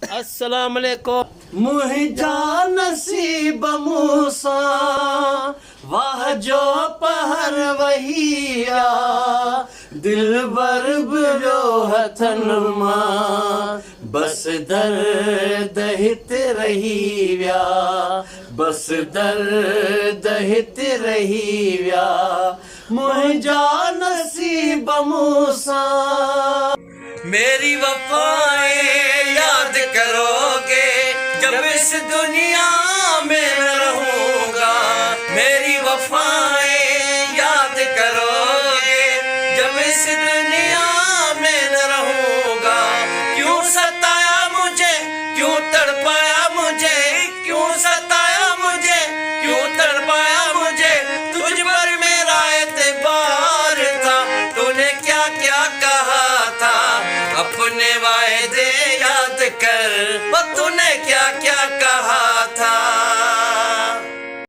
अस्सलाम वालेकुम। मुझा नसीब मूसा वाह जो पहर वहिया दिल बर बिलो हथन मां बस दर्द हित रही व्या बस दर्द हित रही व्या मुझा नसीब मूसा। मेरी वफाएं याद करोगे जब इस दुनिया में न रहूंगा। मेरी वफाएं याद करोगे जब इस दुनिया में न रहूंगा। क्यों सताया मुझे, क्यों तड़पाया मुझे, क्यों सताया मुझे, क्यों तड़पाया मुझे। तुझ पर मेरा एतबार था, तूने क्या क्या कहा था। अपने वायदे याद कर, तूने क्या